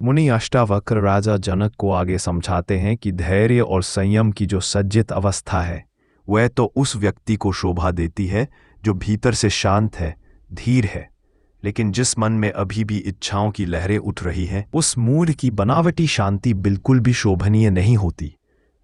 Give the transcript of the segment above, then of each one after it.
मुनि अष्टावक्र राजा जनक को आगे समझाते हैं कि धैर्य और संयम की जो सज्जित अवस्था है वह तो उस व्यक्ति को शोभा देती है जो भीतर से शांत है, धीर है। लेकिन जिस मन में अभी भी इच्छाओं की लहरें उठ रही हैं, उस मूढ़ की बनावटी शांति बिल्कुल भी शोभनीय नहीं होती।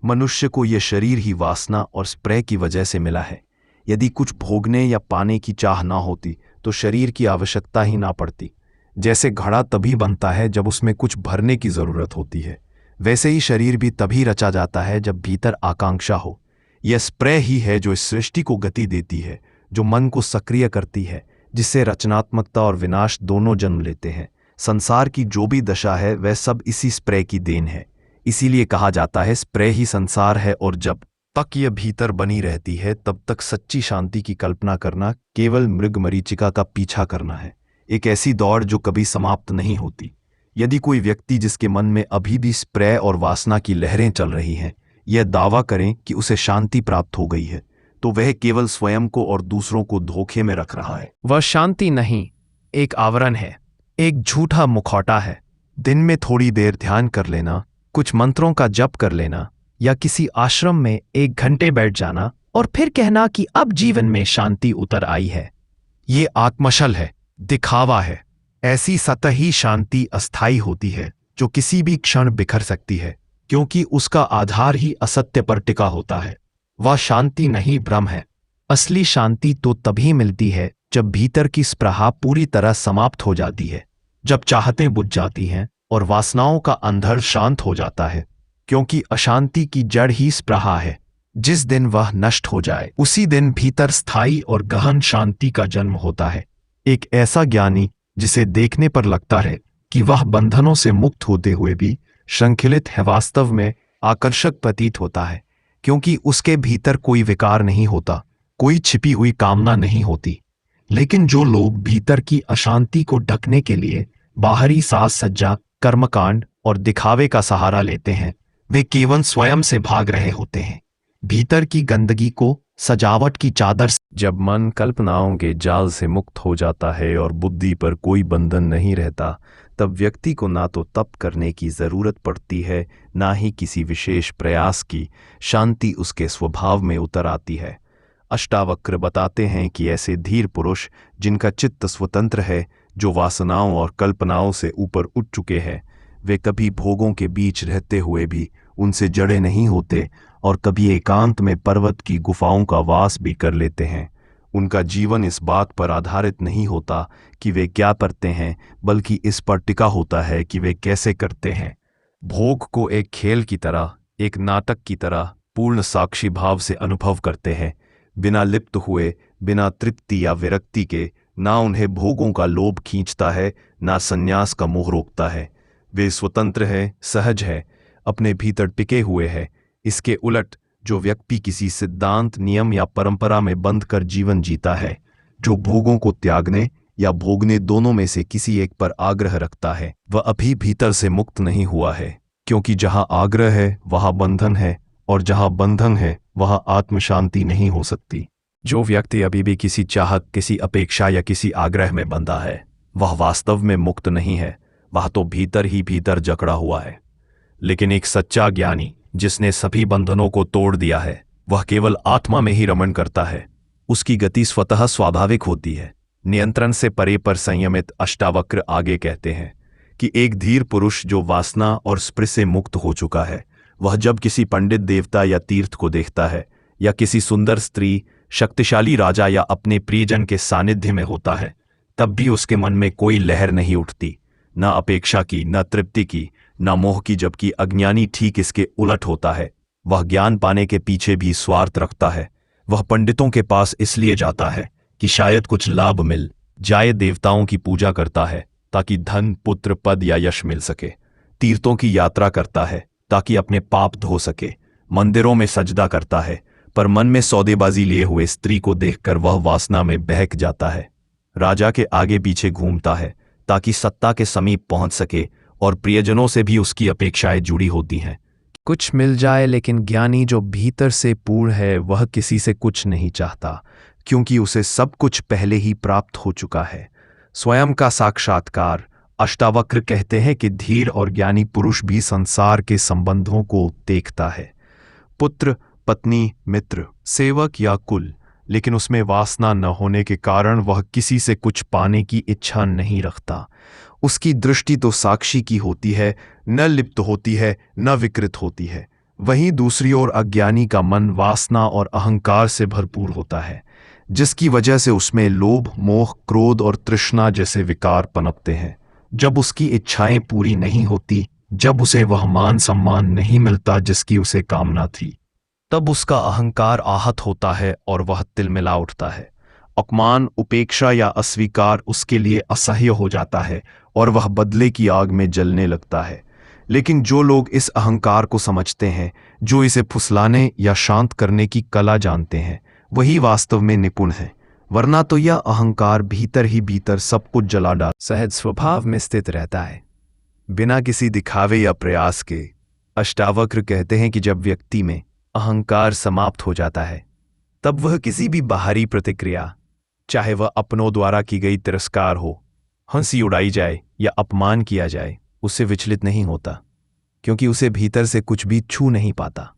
मनुष्य को यह शरीर ही वासना और स्प्रे की वजह से मिला है। यदि कुछ भोगने या पाने की चाह ना होती तो शरीर की आवश्यकता ही ना पड़ती। जैसे घड़ा तभी बनता है जब उसमें कुछ भरने की जरूरत होती है, वैसे ही शरीर भी तभी रचा जाता है जब भीतर आकांक्षा हो। यह स्प्रे ही है जो इस सृष्टि को गति देती है, जो मन को सक्रिय करती है, जिससे रचनात्मकता और विनाश दोनों जन्म लेते हैं। संसार की जो भी दशा है वह सब इसी स्प्रे की देन है। इसीलिए कहा जाता है स्प्रे ही संसार है, और जब तक यह भीतर बनी रहती है तब तक सच्ची शांति की कल्पना करना केवल मृग मरीचिका का पीछा करना है, एक ऐसी दौड़ जो कभी समाप्त नहीं होती। यदि कोई व्यक्ति जिसके मन में अभी भी स्प्रे और वासना की लहरें चल रही हैं यह दावा करें कि उसे शांति प्राप्त हो गई है, तो वह केवल स्वयं को और दूसरों को धोखे में रख रहा है। वह शांति नहीं, एक आवरण है, एक झूठा मुखौटा है। दिन में थोड़ी देर ध्यान कर लेना, कुछ मंत्रों का जप कर लेना, या किसी आश्रम में 1 घंटे बैठ जाना और फिर कहना कि अब जीवन में शांति उतर आई है, ये आत्मशल है, दिखावा है। ऐसी सतही शांति अस्थायी होती है जो किसी भी क्षण बिखर सकती है, क्योंकि उसका आधार ही असत्य पर टिका होता है। वह शांति नहीं, भ्रम है। असली शांति तो तभी मिलती है जब भीतर की स्पृहा पूरी तरह समाप्त हो जाती है, जब चाहतें बुझ जाती हैं और वासनाओं का अंधड़ शांत हो जाता है, क्योंकि अशांति की जड़ ही स्पृहा है। जिस दिन वह नष्ट हो जाए उसी दिन भीतर स्थायी और गहन शांति का जन्म होता है। एक ऐसा ज्ञानी जिसे देखने पर लगता है कि वह बंधनों से मुक्त होते हुए भी श्रृंखलित है, वास्तव में आकर्षक प्रतीत होता है, क्योंकि उसके भीतर कोई विकार नहीं होता, कोई छिपी हुई कामना नहीं होती। लेकिन जो लोग भीतर की अशांति को ढकने के लिए बाहरी साज सज्जा, कर्मकांड और दिखावे का सहारा लेते हैं, वे केवल स्वयं से भाग रहे होते हैं, भीतर की गंदगी को सजावट की चादर से। जब मन कल्पनाओं के जाल से मुक्त हो जाता है और बुद्धि पर कोई बंधन नहीं रहता, तब व्यक्ति को ना तो तप करने की जरूरत पड़ती है, ना ही किसी विशेष प्रयास की। शांति उसके स्वभाव में उतर आती है। अष्टावक्र बताते हैं कि ऐसे धीर पुरुष जिनका चित्त स्वतंत्र है, जो वासनाओं और कल्पनाओं से ऊपर उठ चुके हैं, वे कभी भोगों के बीच रहते हुए भी उनसे जड़े नहीं होते और कभी एकांत में पर्वत की गुफाओं का वास भी कर लेते हैं। उनका जीवन इस बात पर आधारित नहीं होता कि वे क्या करते हैं, बल्कि इस पर टिका होता है कि वे कैसे करते हैं। भोग को एक खेल की तरह, एक नाटक की तरह पूर्ण साक्षी भाव से अनुभव करते हैं, बिना लिप्त हुए, बिना तृप्ति या विरक्ति के। ना उन्हें भोगों का लोभ खींचता है, ना संन्यास का मोह रोकता है। वे स्वतंत्र हैं, सहज है, अपने भीतर टिके हुए हैं। इसके उलट जो व्यक्ति किसी सिद्धांत, नियम या परंपरा में बंध कर जीवन जीता है, जो भोगों को त्यागने या भोगने दोनों में से किसी एक पर आग्रह रखता है, वह अभी भीतर से मुक्त नहीं हुआ है, क्योंकि जहां आग्रह है वहां बंधन है, और जहां बंधन है वहां आत्मशांति नहीं हो सकती। जो व्यक्ति अभी भी किसी चाहत, किसी अपेक्षा या किसी आग्रह में बंधा है, वह वास्तव में मुक्त नहीं है, वह तो भीतर ही भीतर जकड़ा हुआ है। लेकिन एक सच्चा ज्ञानी जिसने सभी बंधनों को तोड़ दिया है, वह केवल आत्मा में ही रमण करता है। उसकी गति स्वतः स्वाभाविक होती है, नियंत्रण से परे पर संयमित। अष्टावक्र आगे कहते हैं कि एक धीर पुरुष जो वासना और स्पृह से मुक्त हो चुका है, वह जब किसी पंडित, देवता या तीर्थ को देखता है, या किसी सुंदर स्त्री, शक्तिशाली राजा या अपने प्रियजन के सानिध्य में होता है, तब भी उसके मन में कोई लहर नहीं उठती, न अपेक्षा की, न तृप्ति की, न मोह की। जबकि अज्ञानी ठीक इसके उलट होता है। वह ज्ञान पाने के पीछे भी स्वार्थ रखता है। वह पंडितों के पास इसलिए जाता है कि शायद कुछ लाभ मिल जाए, देवताओं की पूजा करता है ताकि धन, पुत्र, पद या यश मिल सके, तीर्थों की यात्रा करता है ताकि अपने पाप धो सके, मंदिरों में सजदा करता है, पर मन में सौदेबाजी लिए हुए स्त्री को देखकर वह वासना में बहक जाता है। राजा के आगे पीछे घूमता है ताकि सत्ता के समीप पहुंच सके, और प्रियजनों से भी उसकी अपेक्षाएं जुड़ी होती हैं। कुछ मिल जाए, लेकिन ज्ञानी जो भीतर से पूर्ण है वह किसी से कुछ नहीं चाहता, क्योंकि उसे सब कुछ पहले ही प्राप्त हो चुका है। स्वयं का साक्षात्कार, अष्टावक्र कहते हैं कि धीर और ज्ञानी पुरुष भी संसार के संबंधों को देखता है, पुत्र, पत्नी, मित्र, सेवक या कुल, लेकिन उसमें वासना न होने के कारण वह किसी से कुछ पाने की इच्छा नहीं रखता। उसकी दृष्टि तो साक्षी की होती है, न लिप्त होती है, न विकृत होती है। वहीं दूसरी ओर अज्ञानी का मन वासना और अहंकार से भरपूर होता है, जिसकी वजह से उसमें लोभ, मोह, क्रोध और तृष्णा जैसे विकार पनपते हैं। जब उसकी इच्छाएं पूरी नहीं होती, जब उसे वह मान सम्मान नहीं मिलता जिसकी उसे कामना थी, तब उसका अहंकार आहत होता है और वह तिलमिला उठता है। अपमान, उपेक्षा या अस्वीकार उसके लिए असह्य हो जाता है और वह बदले की आग में जलने लगता है। लेकिन जो लोग इस अहंकार को समझते हैं, जो इसे फुसलाने या शांत करने की कला जानते हैं, वही वास्तव में निपुण है। वरना तो यह अहंकार भीतर ही भीतर सब कुछ जला डाल सहज स्वभाव में स्थित रहता है, बिना किसी दिखावे या प्रयास के। अष्टावक्र कहते हैं कि जब व्यक्ति में अहंकार समाप्त हो जाता है, तब वह किसी भी बाहरी प्रतिक्रिया, चाहे वह अपनों द्वारा की गई तिरस्कार हो, हंसी उड़ाई जाए या अपमान किया जाए, उससे विचलित नहीं होता, क्योंकि उसे भीतर से कुछ भी छू नहीं पाता।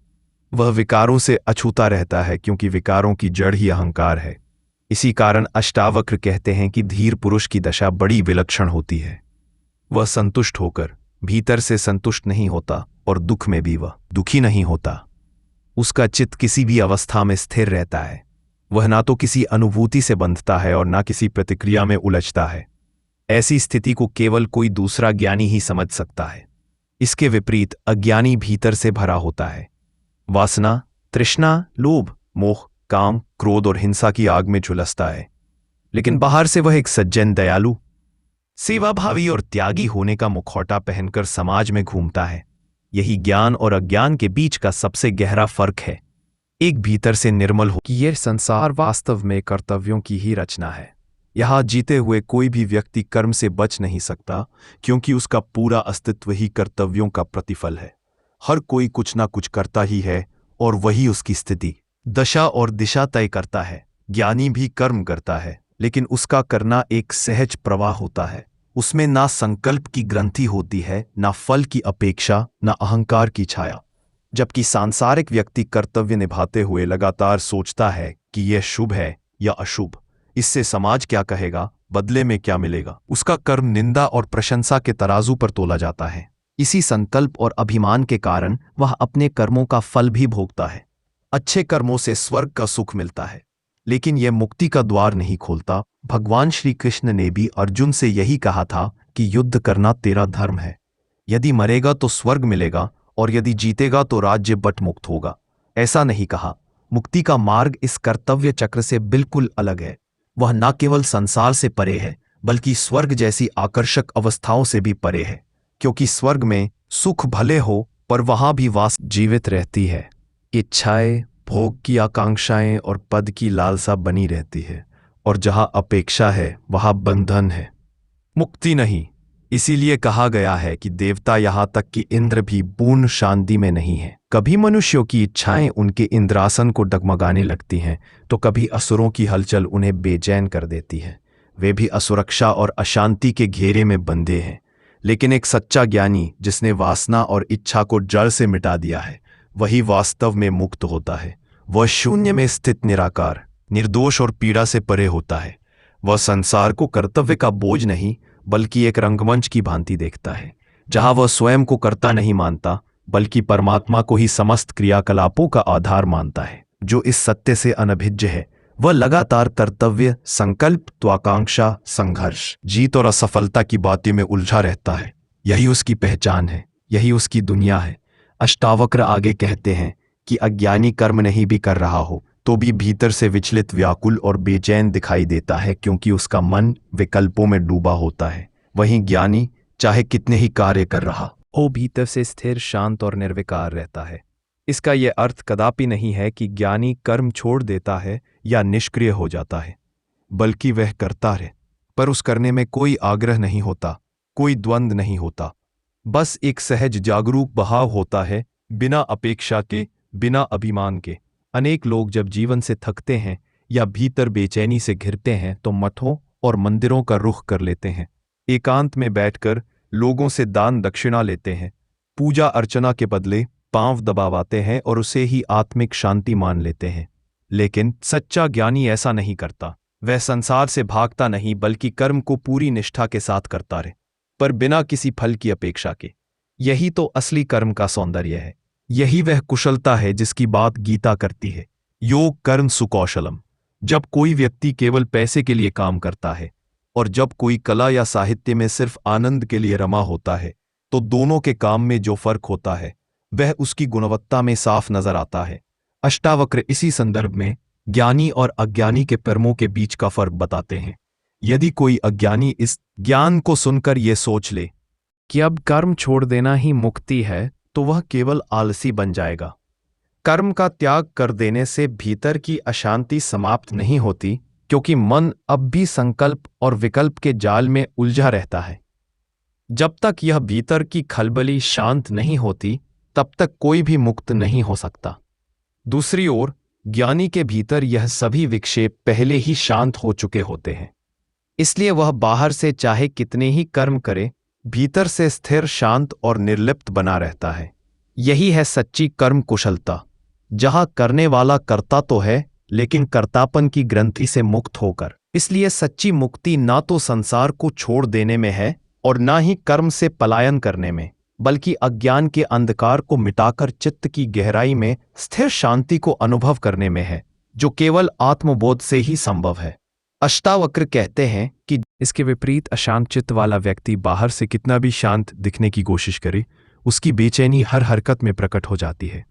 वह विकारों से अछूता रहता है, क्योंकि विकारों की जड़ ही अहंकार है। इसी कारण अष्टावक्र कहते हैं कि धीर पुरुष की दशा बड़ी विलक्षण होती है। वह संतुष्ट होकर भीतर से संतुष्ट नहीं होता और दुख में भी वह दुखी नहीं होता। उसका चित्त किसी भी अवस्था में स्थिर रहता है। वह ना तो किसी अनुभूति से बंधता है और ना किसी प्रतिक्रिया में उलझता है। ऐसी स्थिति को केवल कोई दूसरा ज्ञानी ही समझ सकता है। इसके विपरीत अज्ञानी भीतर से भरा होता है। वासना, तृष्णा, लोभ, मोह, काम, क्रोध और हिंसा की आग में झुलसता है, लेकिन बाहर से वह एक सज्जन, दयालु, सेवाभावी और त्यागी होने का मुखौटा पहनकर समाज में घूमता है। यही ज्ञान और अज्ञान के बीच का सबसे गहरा फर्क है। एक भीतर से निर्मल हो कि यह संसार वास्तव में कर्तव्यों की ही रचना है। यहां जीते हुए कोई भी व्यक्ति कर्म से बच नहीं सकता, क्योंकि उसका पूरा अस्तित्व ही कर्तव्यों का प्रतिफल है। हर कोई कुछ ना कुछ करता ही है और वही उसकी स्थिति, दशा और दिशा तय करता है। ज्ञानी भी कर्म करता है, लेकिन उसका करना एक सहज प्रवाह होता है। उसमें ना संकल्प की ग्रंथि होती है, ना फल की अपेक्षा, ना अहंकार की छाया। जबकि सांसारिक व्यक्ति कर्तव्य निभाते हुए लगातार सोचता है कि यह शुभ है या अशुभ, इससे समाज क्या कहेगा, बदले में क्या मिलेगा। उसका कर्म निंदा और प्रशंसा के तराजू पर तोला जाता है। इसी संकल्प और अभिमान के कारण वह अपने कर्मों का फल भी भोगता है। अच्छे कर्मों से स्वर्ग का सुख मिलता है, लेकिन यह मुक्ति का द्वार नहीं खोलता। भगवान श्री कृष्ण ने भी अर्जुन से यही कहा था कि युद्ध करना तेरा धर्म है। यदि मरेगा तो स्वर्ग मिलेगा और यदि जीतेगा तो राज्य बट मुक्त होगा। ऐसा नहीं कहा। मुक्ति का मार्ग इस कर्तव्य चक्र से बिल्कुल अलग है। वह न केवल संसार से परे है, बल्कि स्वर्ग जैसी आकर्षक अवस्थाओं से भी परे है, क्योंकि स्वर्ग में सुख भले हो, पर वहां भी वास जीवित रहती है। इच्छाएं, भोग की आकांक्षाएं और पद की लालसा बनी रहती है, और जहां अपेक्षा है वहां बंधन है, मुक्ति नहीं। इसीलिए कहा गया है कि देवता यहां तक कि इंद्र भी पूर्ण शांति में नहीं है। कभी मनुष्यों की इच्छाएं उनके इंद्रासन को डगमगाने लगती हैं, तो कभी असुरों की हलचल उन्हें बेचैन कर देती है। वे भी असुरक्षा और अशांति के घेरे में बंधे हैं। लेकिन एक सच्चा ज्ञानी, जिसने वासना और इच्छा को जड़ से मिटा दिया है, वही वास्तव में मुक्त होता है। वह शून्य में स्थित निराकार, निर्दोष और पीड़ा से परे होता है। वह संसार को कर्तव्य का बोझ नहीं, बल्कि एक रंगमंच की भांति देखता है, जहां वह स्वयं को कर्ता नहीं मानता, बल्कि परमात्मा को ही समस्त क्रियाकलापों का आधार मानता है। जो इस सत्य से अनभिज्ञ है, वह लगातार कर्तव्य, संकल्प, त्वाकांक्षा, संघर्ष, जीत और असफलता की बातें में उलझा रहता है। यही उसकी पहचान है, यही उसकी दुनिया है। अष्टावक्र आगे कहते हैं कि अज्ञानी कर्म नहीं भी कर रहा हो तो भी भीतर से विचलित, व्याकुल और बेचैन दिखाई देता है, क्योंकि उसका मन विकल्पों में डूबा होता है। वहीं ज्ञानी चाहे कितने ही कार्य कर रहा हो, भीतर से स्थिर, शांत और निर्विकार रहता है। इसका यह अर्थ कदापि नहीं है कि ज्ञानी कर्म छोड़ देता है या निष्क्रिय हो जाता है, बल्कि वह करता है, पर उस करने में कोई आग्रह नहीं होता, कोई द्वंद्व नहीं होता। बस एक सहज जागरूक बहाव होता है, बिना अपेक्षा के, बिना अभिमान के। अनेक लोग जब जीवन से थकते हैं या भीतर बेचैनी से घिरते हैं, तो मठों और मंदिरों का रुख कर लेते हैं। एकांत में बैठकर लोगों से दान दक्षिणा लेते हैं, पूजा अर्चना के बदले पांव दबावाते हैं और उसे ही आत्मिक शांति मान लेते हैं। लेकिन सच्चा ज्ञानी ऐसा नहीं करता। वह संसार से भागता नहीं, बल्कि कर्म को पूरी निष्ठा के साथ करता रहे, पर बिना किसी फल की अपेक्षा के। यही तो असली कर्म का सौंदर्य है। यही वह कुशलता है जिसकी बात गीता करती है, योग कर्म सुकौशलम। जब कोई व्यक्ति केवल पैसे के लिए काम करता है और जब कोई कला या साहित्य में सिर्फ आनंद के लिए रमा होता है, तो दोनों के काम में जो फर्क होता है वह उसकी गुणवत्ता में साफ नजर आता है। अष्टावक्र इसी संदर्भ में ज्ञानी और अज्ञानी के कर्मों के बीच का फर्क बताते हैं। यदि कोई अज्ञानी इस ज्ञान को सुनकर यह सोच ले कि अब कर्म छोड़ देना ही मुक्ति है, तो वह केवल आलसी बन जाएगा। कर्म का त्याग कर देने से भीतर की अशांति समाप्त नहीं होती, क्योंकि मन अब भी संकल्प और विकल्प के जाल में उलझा रहता है। जब तक यह भीतर की खलबली शांत नहीं होती, तब तक कोई भी मुक्त नहीं हो सकता। दूसरी ओर ज्ञानी के भीतर यह सभी विक्षेप पहले ही शांत हो चुके होते हैं, इसलिए वह बाहर से चाहे कितने ही कर्म करे, भीतर से स्थिर, शांत और निर्लिप्त बना रहता है। यही है सच्ची कर्म कुशलता, जहां करने वाला करता तो है, लेकिन कर्तापन की ग्रंथि से मुक्त होकर। इसलिए सच्ची मुक्ति ना तो संसार को छोड़ देने में है और ना ही कर्म से पलायन करने में, बल्कि अज्ञान के अंधकार को मिटाकर चित्त की गहराई में स्थिर शांति को अनुभव करने में है, जो केवल आत्मबोध से ही संभव है। अष्टावक्र कहते हैं कि इसके विपरीत अशांत चित्त वाला व्यक्ति बाहर से कितना भी शांत दिखने की कोशिश करे, उसकी बेचैनी हर हरकत में प्रकट हो जाती है।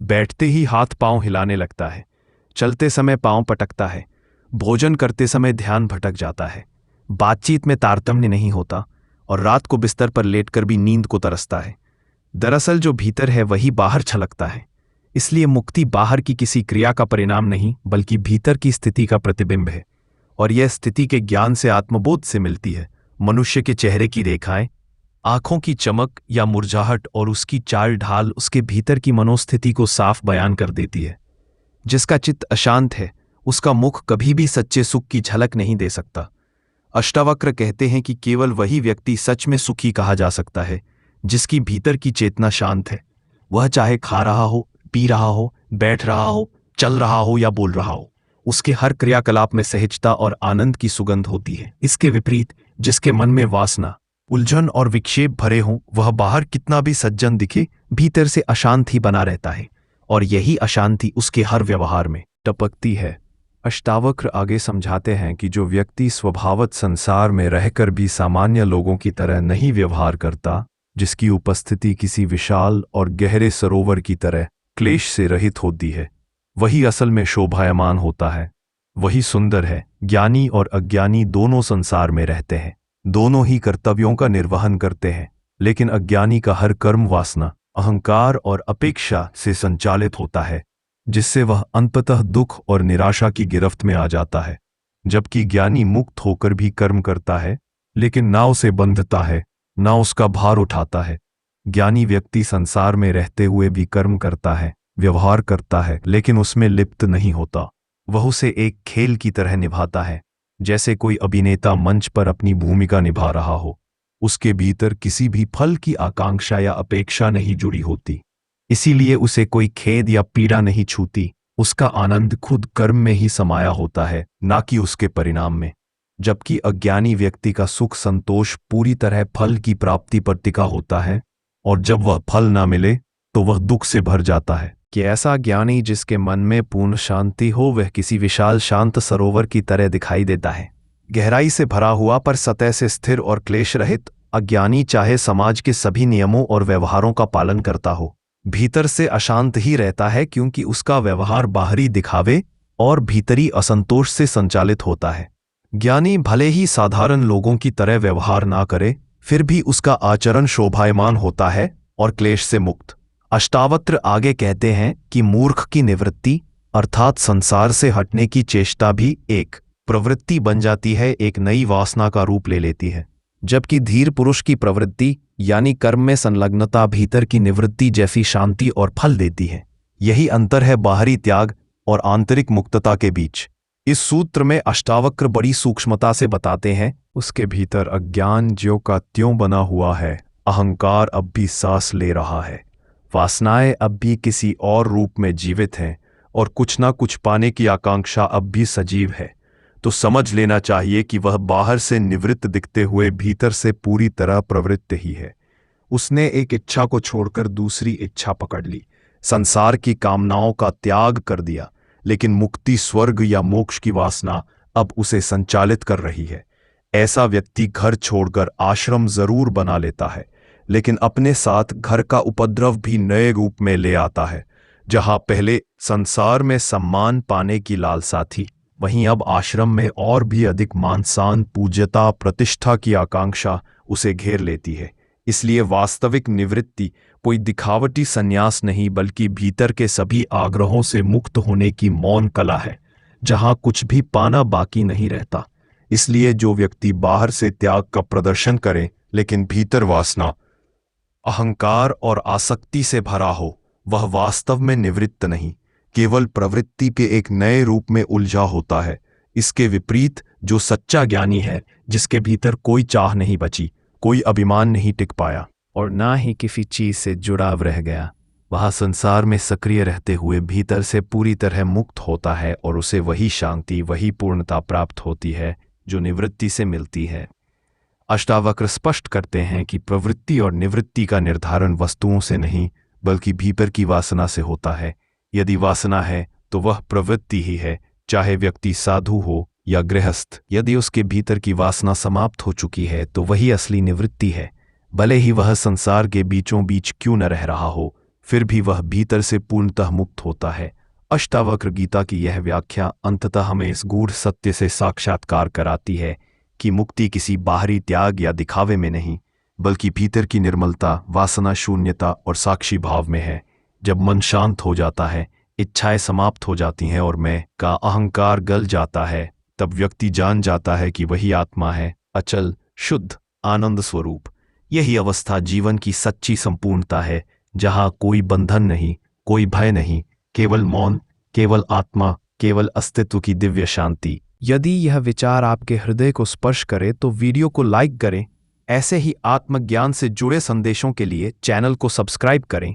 बैठते ही हाथ पांव हिलाने लगता है, चलते समय पांव पटकता है, भोजन करते समय ध्यान भटक जाता है, बातचीत में तारतम्य नहीं होता और रात को बिस्तर पर लेटकर भी नींद को तरसता है। दरअसल जो भीतर है वही बाहर छलकता है। इसलिए मुक्ति बाहर की किसी क्रिया का परिणाम नहीं, बल्कि भीतर की स्थिति का प्रतिबिंब है, और यह स्थिति के ज्ञान से, आत्मबोध से मिलती है। मनुष्य के चेहरे की रेखाएं, आंखों की चमक या मुरझाहट और उसकी चाल ढाल उसके भीतर की मनोस्थिति को साफ बयान कर देती है। जिसका चित्त अशांत है, उसका मुख कभी भी सच्चे सुख की झलक नहीं दे सकता। अष्टावक्र कहते हैं कि केवल वही व्यक्ति सच में सुखी कहा जा सकता है जिसकी भीतर की चेतना शांत है। वह चाहे खा रहा हो, पी रहा हो, बैठ रहा हो, चल रहा हो या बोल रहा हो, उसके हर क्रियाकलाप में सहजता और आनंद की सुगंध होती है। इसके विपरीत जिसके मन में वासना, उलझन और विक्षेप भरे हों, वह बाहर कितना भी सज्जन दिखे, भीतर से अशांत ही बना रहता है, और यही अशांति उसके हर व्यवहार में टपकती है। अष्टावक्र आगे समझाते हैं कि जो व्यक्ति स्वभावत संसार में रहकर भी सामान्य लोगों की तरह नहीं व्यवहार करता, जिसकी उपस्थिति किसी विशाल और गहरे सरोवर की तरह क्लेश से रहित होती है, वही असल में शोभायमान होता है, वही सुंदर है। ज्ञानी और अज्ञानी दोनों संसार में रहते हैं, दोनों ही कर्तव्यों का निर्वहन करते हैं, लेकिन अज्ञानी का हर कर्म वासना, अहंकार और अपेक्षा से संचालित होता है, जिससे वह अंततः दुख और निराशा की गिरफ्त में आ जाता है। जबकि ज्ञानी मुक्त होकर भी कर्म करता है, लेकिन ना उसे बंधता है, ना उसका भार उठाता है। ज्ञानी व्यक्ति संसार में रहते हुए भी कर्म करता है, व्यवहार करता है, लेकिन उसमें लिप्त नहीं होता। वह उसे एक खेल की तरह निभाता है, जैसे कोई अभिनेता मंच पर अपनी भूमिका निभा रहा हो। उसके भीतर किसी भी फल की आकांक्षा या अपेक्षा नहीं जुड़ी होती, इसीलिए उसे कोई खेद या पीड़ा नहीं छूती। उसका आनंद खुद कर्म में ही समाया होता है, ना कि उसके परिणाम में। जबकि अज्ञानी व्यक्ति का सुख संतोष पूरी तरह फल की प्राप्ति पर टिका होता है, और जब वह फल ना मिले तो वह दुख से भर जाता है। कि ऐसा ज्ञानी जिसके मन में पूर्ण शांति हो, वह किसी विशाल शांत सरोवर की तरह दिखाई देता है, गहराई से भरा हुआ पर सतह से स्थिर और क्लेश रहित। अज्ञानी चाहे समाज के सभी नियमों और व्यवहारों का पालन करता हो, भीतर से अशांत ही रहता है, क्योंकि उसका व्यवहार बाहरी दिखावे और भीतरी असंतोष से संचालित होता है। ज्ञानी भले ही साधारण लोगों की तरह व्यवहार ना करे, फिर भी उसका आचरण शोभायमान होता है और क्लेश से मुक्त। अष्टावक्र आगे कहते हैं कि मूर्ख की निवृत्ति अर्थात संसार से हटने की चेष्टा भी एक प्रवृत्ति बन जाती है, एक नई वासना का रूप ले लेती है, जबकि धीर पुरुष की प्रवृत्ति यानी कर्म में संलग्नता भीतर की निवृत्ति जैसी शांति और फल देती है। यही अंतर है बाहरी त्याग और आंतरिक मुक्तता के बीच। इस सूत्र में अष्टावक्र बड़ी सूक्ष्मता से बताते हैं उसके भीतर अज्ञान ज्यों का त्यों बना हुआ है। अहंकार अब भी सांस ले रहा है। वासनाएं अब भी किसी और रूप में जीवित हैं और कुछ ना कुछ पाने की आकांक्षा अब भी सजीव है। तो समझ लेना चाहिए कि वह बाहर से निवृत्त दिखते हुए भीतर से पूरी तरह प्रवृत्त ही है। उसने एक इच्छा को छोड़कर दूसरी इच्छा पकड़ ली, संसार की कामनाओं का त्याग कर दिया, लेकिन मुक्ति, स्वर्ग या मोक्ष की वासना अब उसे संचालित कर रही है। ऐसा व्यक्ति घर छोड़कर आश्रम जरूर बना लेता है, लेकिन अपने साथ घर का उपद्रव भी नए रूप में ले आता है। जहां पहले संसार में सम्मान पाने की लालसा थी, वहीं अब आश्रम में और भी अधिक मान सम्मान, पूज्यता, प्रतिष्ठा की आकांक्षा उसे घेर लेती है। इसलिए वास्तविक निवृत्ति कोई दिखावटी संन्यास नहीं, बल्कि भीतर के सभी आग्रहों से मुक्त होने की मौन कला है, जहां कुछ भी पाना बाकी नहीं रहता। इसलिए जो व्यक्ति बाहर से त्याग का प्रदर्शन करे, लेकिन भीतर वासना, अहंकार और आसक्ति से भरा हो, वह वास्तव में निवृत्त नहीं, केवल प्रवृत्ति के एक नए रूप में उलझा होता है। इसके विपरीत जो सच्चा ज्ञानी है, जिसके भीतर कोई चाह नहीं बची, कोई अभिमान नहीं टिक पाया और ना ही किसी चीज से जुड़ाव रह गया, वह संसार में सक्रिय रहते हुए भीतर से पूरी तरह मुक्त होता है और उसे वही शांति, वही पूर्णता प्राप्त होती है जो निवृत्ति से मिलती है। अष्टावक्र स्पष्ट करते हैं कि प्रवृत्ति और निवृत्ति का निर्धारण वस्तुओं से नहीं, बल्कि भीतर की वासना से होता है। यदि वासना है तो वह प्रवृत्ति ही है, चाहे व्यक्ति साधु हो या गृहस्थ। यदि उसके भीतर की वासना समाप्त हो चुकी है तो वही असली निवृत्ति है। भले ही वह संसार के बीचों बीच क्यों न रह रहा हो, फिर भी वह भीतर से पूर्णतः मुक्त होता है। अष्टावक्र गीता की यह व्याख्या अंततः हमें इस गूढ़ सत्य से साक्षात्कार कराती है कि मुक्ति किसी बाहरी त्याग या दिखावे में नहीं, बल्कि भीतर की निर्मलता, वासना शून्यता और साक्षी भाव में है। जब मन शांत हो जाता है, इच्छाएं समाप्त हो जाती हैं और मैं का अहंकार गल जाता है, तब व्यक्ति जान जाता है कि वही आत्मा है, अचल, शुद्ध, आनंद स्वरूप। यही अवस्था जीवन की सच्ची संपूर्णता है, जहां कोई बंधन नहीं, कोई भय नहीं, केवल मौन, केवल आत्मा, केवल अस्तित्व की दिव्य शांति। यदि यह विचार आपके हृदय को स्पर्श करे तो वीडियो को लाइक करें। ऐसे ही आत्मज्ञान से जुड़े संदेशों के लिए चैनल को सब्सक्राइब करें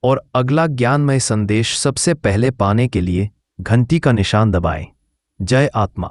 और अगला ज्ञानमय संदेश सबसे पहले पाने के लिए घंटी का निशान दबाएं। जय आत्मा।